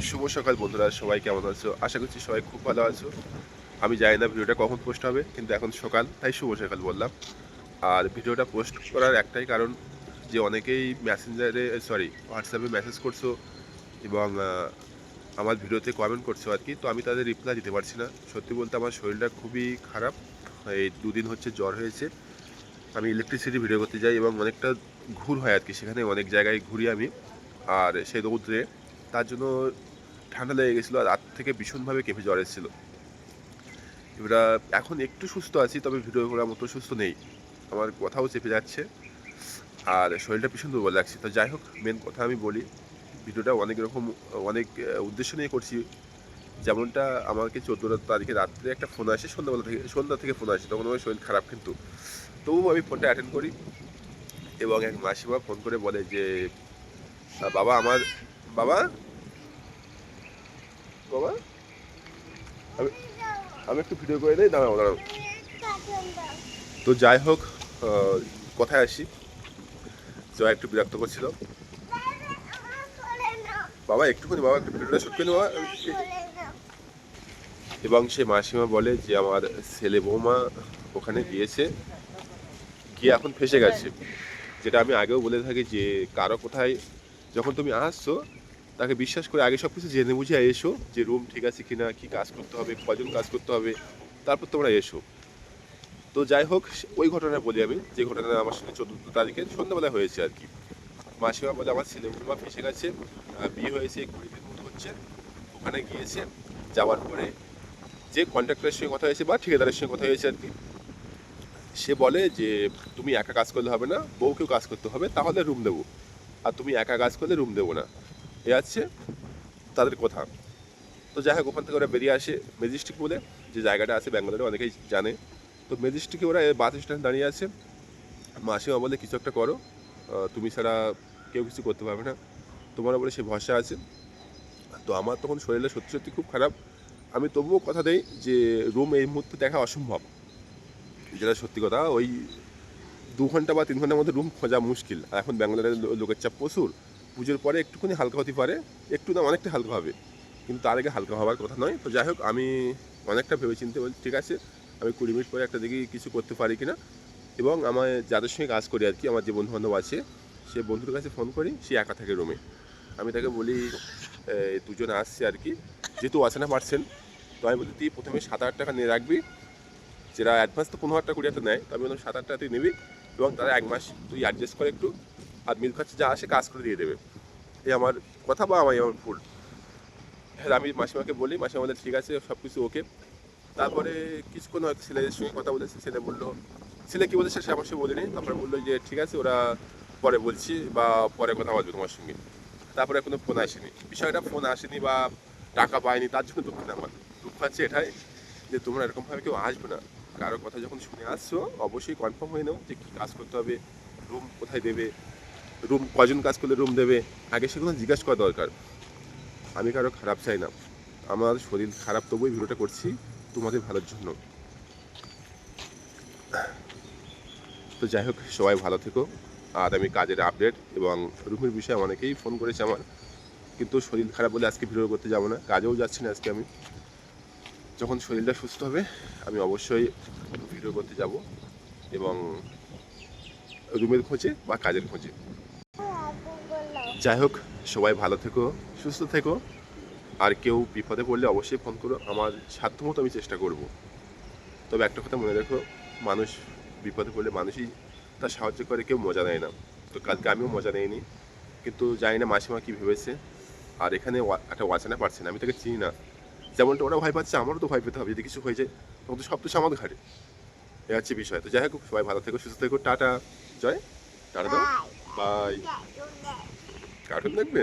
শুভ সকাল বন্ধুরা, সবাই কেমন আছো? আশা করছি সবাই খুব ভালো আছো। আমি জানি না ভিডিওটা কখন পোস্ট হবে, কিন্তু এখন সকাল, তাই শুভ সকাল বললাম। আর ভিডিওটা পোস্ট করার একটাই কারণ, যে অনেকেই মেসেঞ্জারে হোয়াটসঅ্যাপে মেসেজ করছো এবং আমার ভিডিওতে কমেন্ট করছো আর কি। তো আমি তাদের রিপ্লাই দিতে পারছি না। সত্যি বলতে আমার শরীরটা খুবই খারাপ। এই দুদিন হচ্ছে জ্বর হয়েছে। আমি ইলেকট্রিসিটি ভিডিও করতে যাই এবং অনেকটা ঘুর হয় আর কি, সেখানে অনেক জায়গায় ঘুরি আমি। আর সেই রৌদ্রে তার জন্য ঠান্ডা লেগে গেছিলো, আর রাত থেকে ভীষণভাবে কেঁপে জ্বর এসেছিল। এবার এখন একটু সুস্থ আছি, তবে ভিডিও করার মতো সুস্থ নেই। আমার কথাও চেপে যাচ্ছে আর শরীরটা ভীষণ দুর্বল লাগছে। তো যাই হোক, মেন কথা আমি বলি, ভিডিওটা অনেক উদ্দেশ্য নিয়ে করছি। যেমনটা আমাকে 14 তারিখে রাত্রে একটা ফোন আসে, সন্ধ্যা থেকে ফোন আসে, তখন আমার শরীর খারাপ, কিন্তু তবুও আমি ফোনটা অ্যাটেন্ড করি এবং এক মাসিমা ফোন করে বলে যে বাবা আমার বাবা বাবা আমি আমি একটু ভিডিও করে দিই, দাঁড়াও দাঁড়াও। তো যাই হোক, কথায় আসি। জয় একটু বিরক্ত করছিল। বাবা একটুখানি, বাবা একটু ভিডিওটা শুট করে বাবা। এবং সে মাসিমা বলে যে আমার ছেলে বৌমা ওখানে গিয়ে এখন ফেসে গেছে। যেটা আমি আগেও বলে থাকি যে কারো কোথায় যখন তুমি আসছো, তাকে বিশ্বাস করে আগে সব কিছু জেনে বুঝে এসো, যে রুম ঠিক আছে কিনা, কি কাজ করতে হবে, কজন কাজ করতে হবে, তারপর তোমরা এসো। তো যাই হোক, ওই ঘটনা বলি আমি, যে ঘটনা আমার সঙ্গে 14 তারিখে সন্ধ্যাবেলা হয়েছে আর কি। মাসিমা বলে আমার ছেলে বৌমা ফেসে গেছে, বিয়ে হয়েছে 20 দিন মতো হচ্ছে, ওখানে গিয়েছে। যাওয়ার পরে যে কন্ট্রাক্টরের সঙ্গে কথা হয়েছে বা ঠিকাদারের সঙ্গে কথা হয়েছে আর কি, সে বলে যে তুমি একা কাজ করলে হবে না, বউকেও কাজ করতে হবে, তাহলে রুম দেবো। আর তুমি একা কাজ করলে রুম দেবো না। এ আছে তাদের কথা। তো যাই হোক, ওখান থেকে ওরা বেরিয়ে আসে ম্যাজিস্ট্রিক বলে যে জায়গাটা আছে ব্যাঙ্গালোরে, অনেকেই জানে। তো ম্যাজিস্ট্রিকে ওরা বাস স্ট্যান্ড দাঁড়িয়ে আছে। মাসিমা বলে কিছু একটা করো, তুমি ছাড়া কেউ কিছু করতে পারবে না, তোমার উপরে সে ভরসা আছে। তো আমার তখন শরীরটা সত্যি সত্যি খুব খারাপ। আমি তবুও কথা দেই যে রুম এই মুহূর্তে দেখা অসম্ভব, যেটা সত্যি কথা। ওই 2 ঘন্টা বা 3 ঘন্টার মধ্যে রুম খোঁজা মুশকিল। আর এখন ব্যাঙ্গালোরের লোকের চাপ প্রচুর। পুজোর পরে একটুখানি হালকা হতে পারে, একটু না অনেকটা হালকা হবে, কিন্তু তার আগে হালকা হওয়ার কথা নয়। তো যাই হোক, আমি অনেকটা ভেবেচিন্তে বলছি ঠিক আছে, আমি 20 মিনিট পরে একটা দেখি কিছু করতে পারি কিনা। এবং আমার যাদের সঙ্গে কাজ করি আর কি, আমার যে বন্ধুবান্ধব আছে, সে বন্ধুর কাছে ফোন করি, সে একা থাকে রুমে। আমি তাকে বলি দুজন আসছে আর কি, যেহেতু আছে না পারছেন। তো আমি বলি তুই প্রথমে 7-8 টাকা নিয়ে রাখবি, যেটা অ্যাডভান্স তো 15,000 টাকা 20,000 নেয়, তো আমি বললাম 7-8 টাকা তুই নিবি, এবং তারা 1 মাস তুই অ্যাডজাস্ট করে একটু, আর মিল খরচা যা আসে কাজ করে দিয়ে দেবে। এই আমার কথা বা আমার ভুল? হ্যাঁ, আমি মাসিমাকে বলি, মাসিমা বলে ঠিক আছে, সব কিছু ওকে। তারপরে কিছুক্ষণ হয়তো ছেলেদের সঙ্গে কথা বলেছে, ছেলে বললো, ছেলে কী বলেছে সে আমার সঙ্গে বলিনি। তারপরে বললো যে ঠিক আছে, ওরা পরে বলছি বা পরে কথা বলবে তোমার সঙ্গে। তারপরে কোনো ফোন আসেনি, বিষয়টা ফোন আসেনি বা টাকা পায়নি তার জন্য দুঃখ না আমার। দুঃখ আছে এটাই যে তোমরা এরকমভাবে কেউ আসবে না। কারো কথা যখন শুনে আসছো, অবশ্যই কনফার্ম হয়ে নাও যে কী কাজ করতে হবে, রুম কোথায় দেবে, রুম কজন কাজ করলে রুম দেবে, আগে সেগুলো জিজ্ঞাসা করা দরকার। আমি কারো খারাপ চাই না, আমার শরীর খারাপ, তবুই ভিডিওটা করছি তোমাদের ভালোর জন্য। তো যাই হোক, সবাই ভালো থেকো। আর আমি কাজের আপডেট এবং রুমের বিষয়ে অনেকেই ফোন করেছে আমার, কিন্তু শরীর খারাপ বলে আজকে ভিডিও করতে যাবো না, কাজেও যাচ্ছি না আজকে আমি। যখন শরীরটা সুস্থ হবে আমি অবশ্যই ভিডিও করতে যাব, এবং রুমের খোঁজে বা কাজের খোঁজে। যাই হোক, সবাই ভালো থেকো, সুস্থ থেকো। আর কেউ বিপদে পড়লে অবশ্যই ফোন করো, আমার সাধ্যমতো আমি চেষ্টা করব। তবে একটা কথা মনে রেখো, মানুষ বিপদে পড়লে মানুষই তার সাহায্য করে, কেউ মজা নেয় না। তো কালকে আমিও মজা নেইনি, কিন্তু জানি না মাসিমা কী ভেবেছে। আর এখানে একটা অচেনা পারছে না, আমি তাকে চিনি না। যেমনটা ওরা ভয় পাচ্ছে, আমারও তো ভয় পেতে হবে, যদি কিছু হয়ে যায় তখন তো সব কিছু আমাদের ঘাড়ে। এ হচ্ছে বিষয়। তো যাই হোক, সবাই ভালো থেকো, সুস্থ থেকো, টাটা। জয়, টাটা দাও, বাই। কার্টুন দেখবে?